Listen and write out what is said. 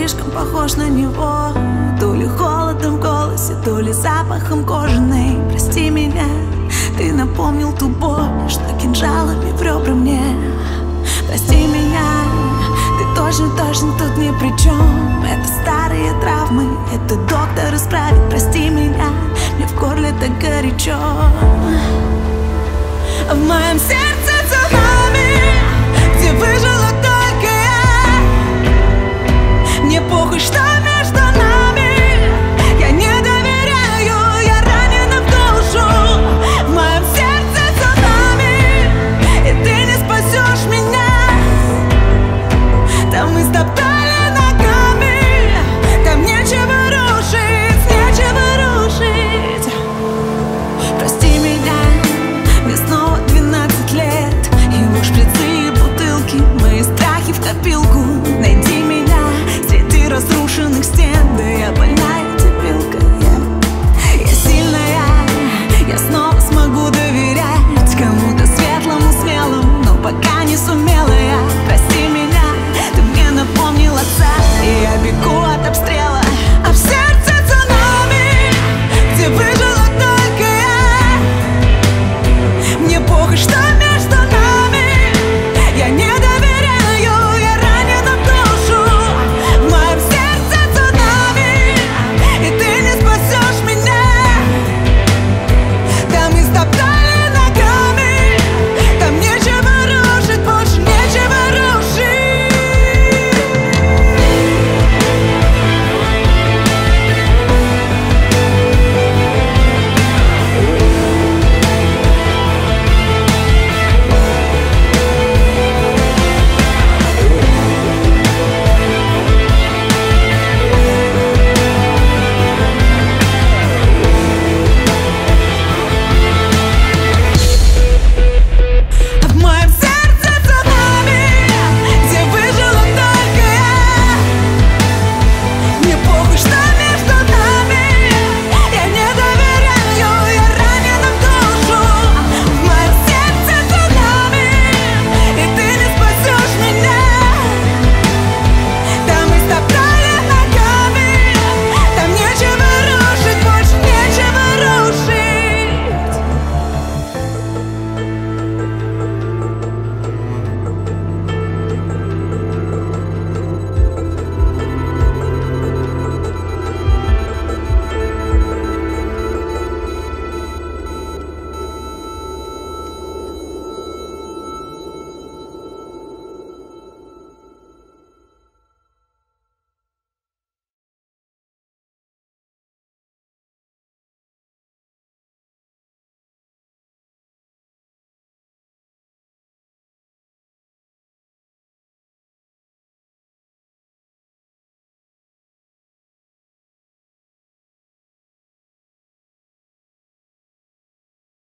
слишком похож на него. То ли холодом в голосе, то ли запахом кожаной. Прости меня, ты напомнил ту боль, что кинжалами в ребра мне. Прости меня, ты точно тут ни при чем. Это старые травмы, это доктор исправит. Прости меня, мне в горле так горячо. В моем сердце цунами, где выжила только я. Мне похуй, что между нами. Я не доверяю, я ранена в душу. В моем сердце цунами, и ты не спасешь меня. Там мы с тобой